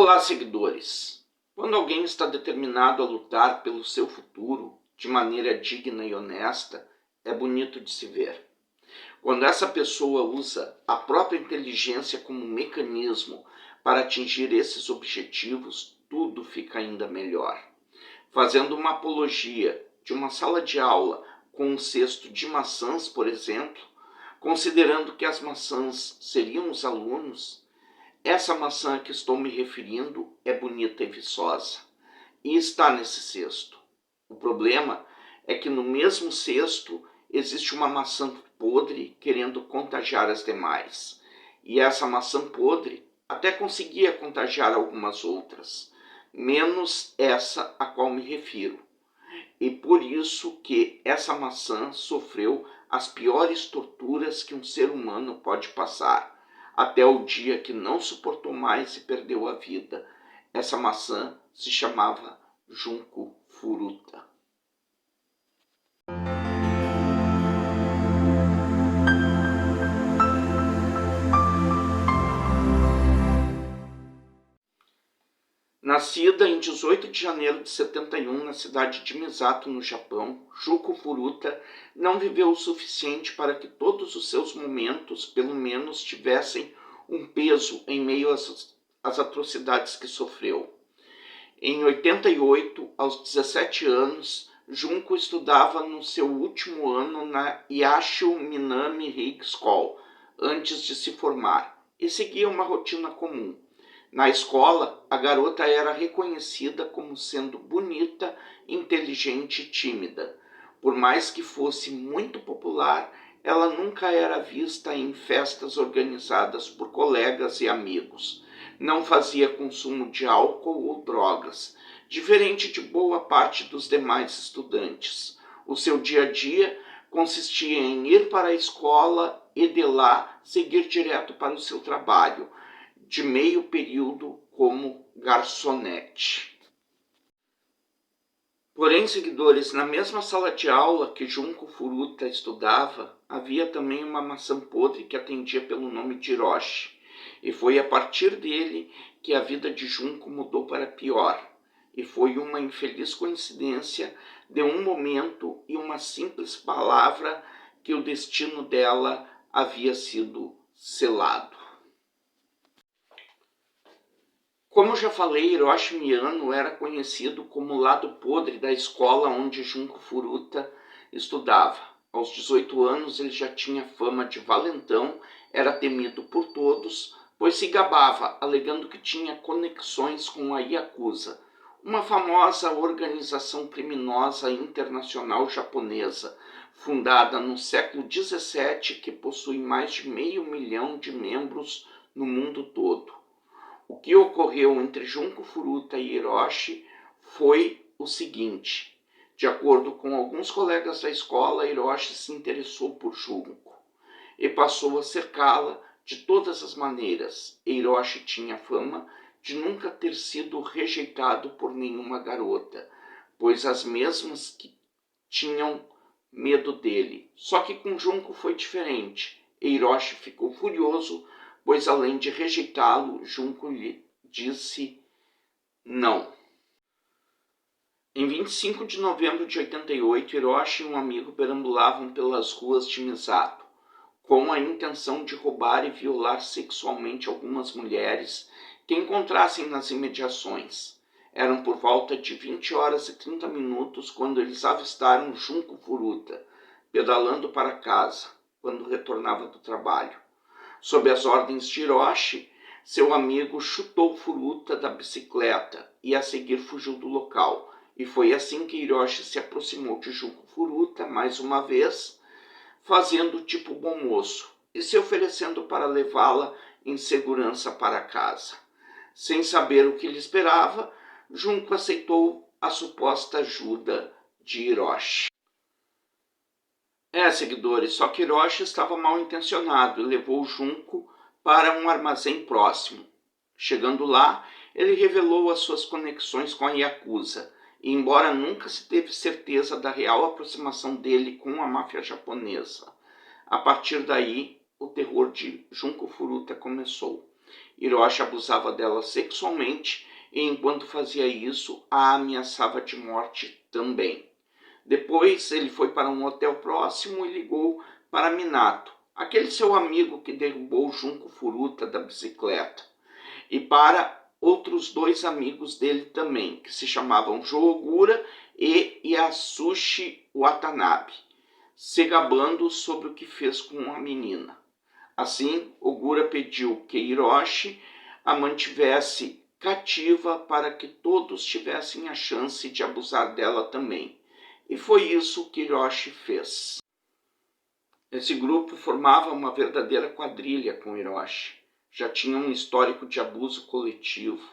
Olá, seguidores! Quando alguém está determinado a lutar pelo seu futuro de maneira digna e honesta, é bonito de se ver. Quando essa pessoa usa a própria inteligência como mecanismo para atingir esses objetivos, tudo fica ainda melhor. Fazendo uma apologia de uma sala de aula com um cesto de maçãs, por exemplo, considerando que as maçãs seriam os alunos, essa maçã a que estou me referindo é bonita e viçosa, e está nesse cesto. O problema é que no mesmo cesto existe uma maçã podre querendo contagiar as demais. E essa maçã podre até conseguia contagiar algumas outras, menos essa a qual me refiro. E por isso que essa maçã sofreu as piores torturas que um ser humano pode passar, até o dia que não suportou mais e perdeu a vida. Essa maçã se chamava Junco Furuta. Nascida em 18 de janeiro de 71 na cidade de Misato, no Japão, Junko Furuta não viveu o suficiente para que todos os seus momentos, pelo menos, tivessem um peso em meio às atrocidades que sofreu. Em 88, aos 17 anos, Junko estudava no seu último ano na Yashio Minami High School, antes de se formar, e seguia uma rotina comum. Na escola, a garota era reconhecida como sendo bonita, inteligente e tímida. Por mais que fosse muito popular, ela nunca era vista em festas organizadas por colegas e amigos. Não fazia consumo de álcool ou drogas, diferente de boa parte dos demais estudantes. O seu dia a dia consistia em ir para a escola e de lá seguir direto para o seu trabalho, de meio período como garçonete. Porém, seguidores, na mesma sala de aula que Junko Furuta estudava, havia também uma maçã podre que atendia pelo nome de Hiroshi, e foi a partir dele que a vida de Junko mudou para pior, e foi uma infeliz coincidência de um momento e uma simples palavra que o destino dela havia sido selado. Como já falei, Hiroshi Miyano era conhecido como o lado podre da escola onde Junko Furuta estudava. Aos 18 anos ele já tinha fama de valentão, era temido por todos, pois se gabava, alegando que tinha conexões com a Yakuza, uma famosa organização criminosa internacional japonesa, fundada no século XVII, que possui mais de 500 mil de membros no mundo todo. O que ocorreu entre Junko Furuta e Hiroshi foi o seguinte: de acordo com alguns colegas da escola, Hiroshi se interessou por Junko e passou a cercá-la de todas as maneiras. Hiroshi tinha fama de nunca ter sido rejeitado por nenhuma garota, pois as mesmas que tinham medo dele. Só que com Junko foi diferente. Hiroshi ficou furioso, pois além de rejeitá-lo, Junko lhe disse não. Em 25 de novembro de 88, Hiroshi e um amigo perambulavam pelas ruas de Misato, com a intenção de roubar e violar sexualmente algumas mulheres que encontrassem nas imediações. Eram por volta de 20 horas e 30 minutos quando eles avistaram Junko Furuta, pedalando para casa, quando retornava do trabalho. Sob as ordens de Hiroshi, seu amigo chutou Furuta da bicicleta e a seguir fugiu do local. E foi assim que Hiroshi se aproximou de Junko Furuta mais uma vez, fazendo tipo bom moço e se oferecendo para levá-la em segurança para casa. Sem saber o que lhe esperava, Junko aceitou a suposta ajuda de Hiroshi. Seguidores, só que Hiroshi estava mal intencionado e levou Junko para um armazém próximo. Chegando lá, ele revelou as suas conexões com a Yakuza, e embora nunca se teve certeza da real aproximação dele com a máfia japonesa, a partir daí o terror de Junko Furuta começou. Hiroshi abusava dela sexualmente e, enquanto fazia isso, a ameaçava de morte também. Depois ele foi para um hotel próximo e ligou para Minato, aquele seu amigo que derrubou Junko Furuta da bicicleta, e para outros dois amigos dele também, que se chamavam Joe Ogura e Yasushi Watanabe, se gabando sobre o que fez com a menina. Assim, Ogura pediu que Hiroshi a mantivesse cativa para que todos tivessem a chance de abusar dela também. E foi isso que Hiroshi fez. Esse grupo formava uma verdadeira quadrilha com Hiroshi. Já tinha um histórico de abuso coletivo,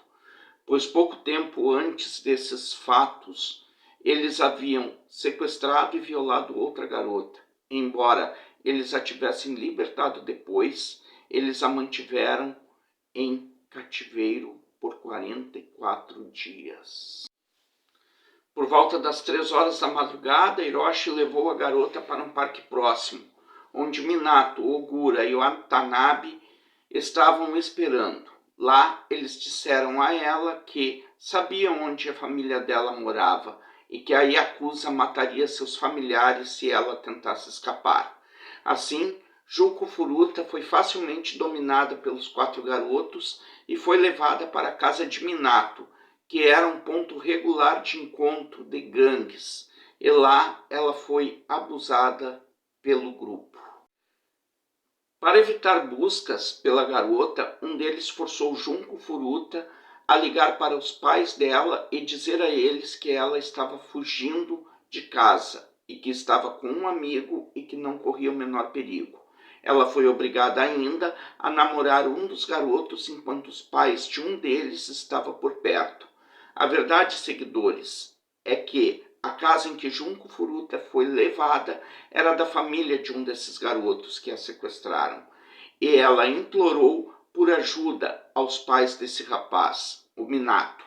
pois pouco tempo antes desses fatos, eles haviam sequestrado e violado outra garota. Embora eles a tivessem libertado depois, eles a mantiveram em cativeiro por 44 dias. Por volta das 3 horas da madrugada, Hiroshi levou a garota para um parque próximo, onde Minato, Ogura e Watanabe estavam esperando. Lá, eles disseram a ela que sabiam onde a família dela morava e que a Yakuza mataria seus familiares se ela tentasse escapar. Assim, Junko Furuta foi facilmente dominada pelos 4 garotos e foi levada para a casa de Minato, que era um ponto regular de encontro de gangues, e lá ela foi abusada pelo grupo. Para evitar buscas pela garota, um deles forçou Junko Furuta a ligar para os pais dela e dizer a eles que ela estava fugindo de casa e que estava com um amigo e que não corria o menor perigo. Ela foi obrigada ainda a namorar um dos garotos enquanto os pais de um deles estavam por perto. A verdade, seguidores, é que a casa em que Junko Furuta foi levada era da família de um desses garotos que a sequestraram. E ela implorou por ajuda aos pais desse rapaz, o Minato,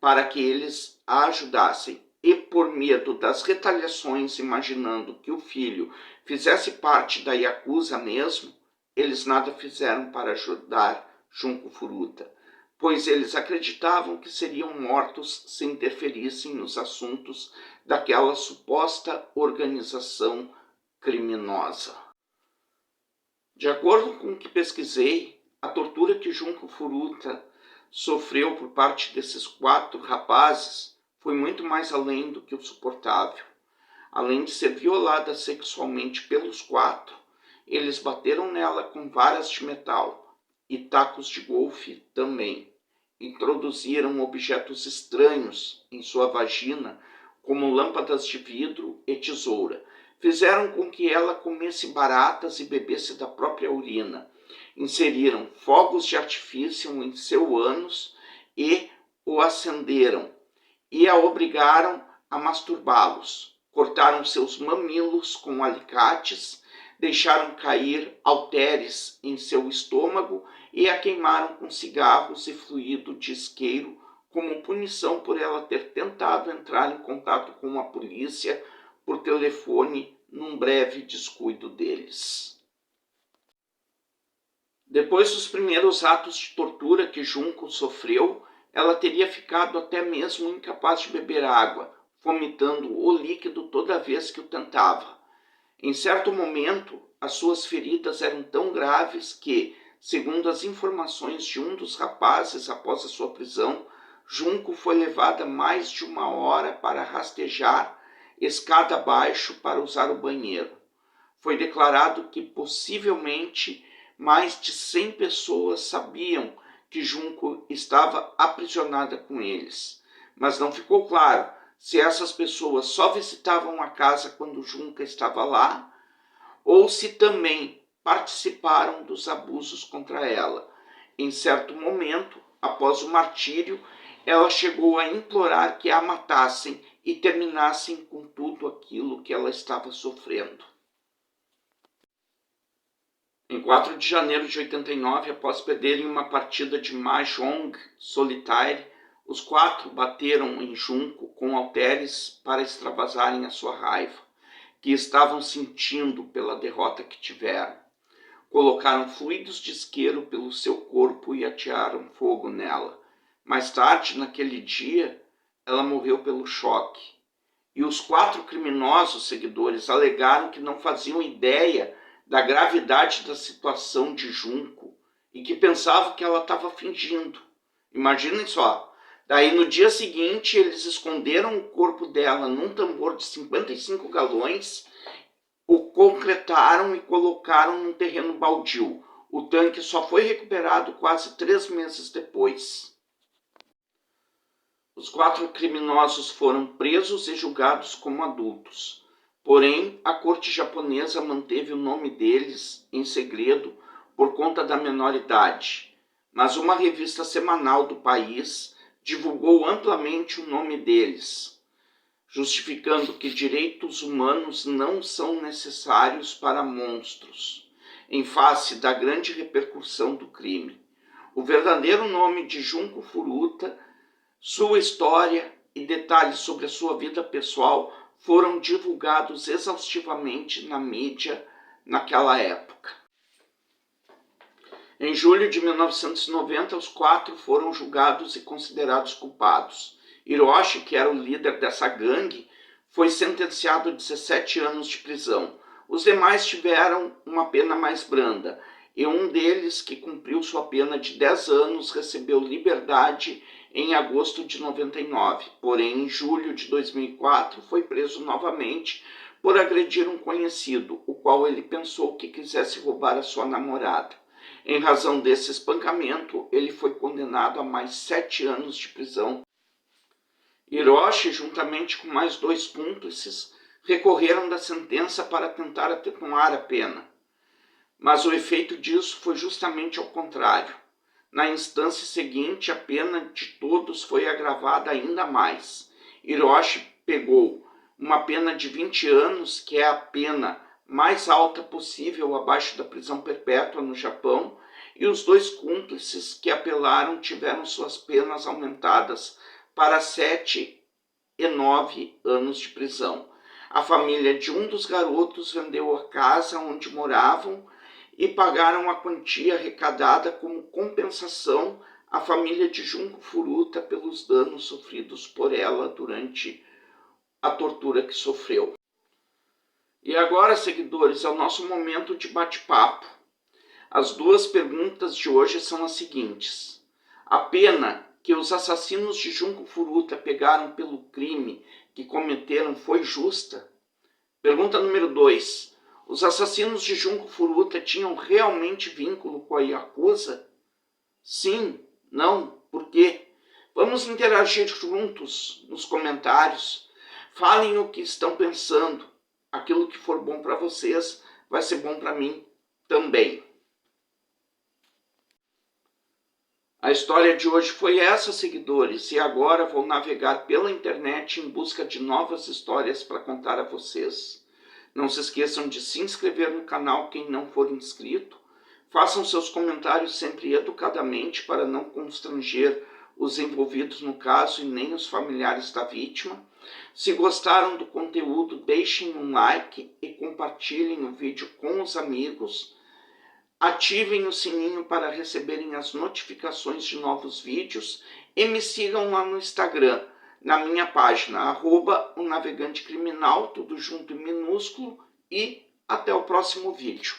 para que eles a ajudassem. E por medo das retaliações, imaginando que o filho fizesse parte da Yakuza mesmo, eles nada fizeram para ajudar Junko Furuta, pois eles acreditavam que seriam mortos se interferissem nos assuntos daquela suposta organização criminosa. De acordo com o que pesquisei, a tortura que Junko Furuta sofreu por parte desses 4 rapazes foi muito mais além do que o suportável. Além de ser violada sexualmente pelos 4, eles bateram nela com varas de metal e tacos de golfe também. Introduziram objetos estranhos em sua vagina, como lâmpadas de vidro e tesoura. Fizeram com que ela comesse baratas e bebesse da própria urina. Inseriram fogos de artifício em seu ânus e o acenderam, e a obrigaram a masturbá-los. Cortaram seus mamilos com alicates, deixaram cair halteres em seu estômago e a queimaram com cigarros e fluido de isqueiro como punição por ela ter tentado entrar em contato com a polícia por telefone num breve descuido deles. Depois dos primeiros atos de tortura que Junko sofreu, ela teria ficado até mesmo incapaz de beber água, vomitando o líquido toda vez que o tentava. Em certo momento, as suas feridas eram tão graves que, segundo as informações de um dos rapazes após a sua prisão, Junko foi levada mais de 1 hora para rastejar escada abaixo para usar o banheiro. Foi declarado que possivelmente mais de 100 pessoas sabiam que Junko estava aprisionada com eles, mas não ficou claro se essas pessoas só visitavam a casa quando Junko estava lá ou se também participaram dos abusos contra ela. Em certo momento, após o martírio, ela chegou a implorar que a matassem e terminassem com tudo aquilo que ela estava sofrendo. Em 4 de janeiro de 89, após perderem uma partida de Mahjong Solitaire, os 4 bateram em Junko com halteres para extravasarem a sua raiva, que estavam sentindo pela derrota que tiveram. Colocaram fluidos de isqueiro pelo seu corpo e atearam fogo nela. Mais tarde, naquele dia, ela morreu pelo choque. E os 4 criminosos seguidores alegaram que não faziam ideia da gravidade da situação de Junco e que pensavam que ela estava fingindo. Imaginem só. Daí, no dia seguinte, eles esconderam o corpo dela num tambor de 55 galões, o concretaram e colocaram num terreno baldio. O tanque só foi recuperado quase 3 meses depois. Os 4 criminosos foram presos e julgados como adultos. Porém, a corte japonesa manteve o nome deles em segredo por conta da menor idade. Mas uma revista semanal do país divulgou amplamente o nome deles, justificando que direitos humanos não são necessários para monstros, em face da grande repercussão do crime. O verdadeiro nome de Junko Furuta, sua história e detalhes sobre a sua vida pessoal foram divulgados exaustivamente na mídia naquela época. Em julho de 1990, os 4 foram julgados e considerados culpados. Hiroshi, que era o líder dessa gangue, foi sentenciado a 17 anos de prisão. Os demais tiveram uma pena mais branda, e um deles, que cumpriu sua pena de 10 anos, recebeu liberdade em agosto de 99. Porém, em julho de 2004, foi preso novamente por agredir um conhecido, o qual ele pensou que quisesse roubar a sua namorada. Em razão desse espancamento, ele foi condenado a mais 7 anos de prisão. Hiroshi, juntamente com mais 2 cúmplices, recorreram da sentença para tentar atenuar a pena. Mas o efeito disso foi justamente ao contrário. Na instância seguinte, a pena de todos foi agravada ainda mais. Hiroshi pegou uma pena de 20 anos, que é a pena mais alta possível abaixo da prisão perpétua no Japão, e os 2 cúmplices que apelaram tiveram suas penas aumentadas para 7 e 9 anos de prisão. A família de um dos garotos vendeu a casa onde moravam e pagaram a quantia arrecadada como compensação à família de Junko Furuta pelos danos sofridos por ela durante a tortura que sofreu. E agora, seguidores, é o nosso momento de bate-papo. As 2 perguntas de hoje são as seguintes. A pena que os assassinos de Junko Furuta pegaram pelo crime que cometeram foi justa? Pergunta número 2. Os assassinos de Junko Furuta tinham realmente vínculo com a Yakuza? Sim? Não? Por quê? Vamos interagir juntos nos comentários. Falem o que estão pensando. Aquilo que for bom para vocês vai ser bom para mim também. A história de hoje foi essa, seguidores, e agora vou navegar pela internet em busca de novas histórias para contar a vocês. Não se esqueçam de se inscrever no canal quem não for inscrito. Façam seus comentários sempre educadamente para não constranger os envolvidos no caso e nem os familiares da vítima. Se gostaram do conteúdo, deixem um like e compartilhem o vídeo com os amigos. Ativem o sininho para receberem as notificações de novos vídeos e me sigam lá no Instagram, na minha página, @o Navegante Criminal, tudo junto em minúsculo, e até o próximo vídeo.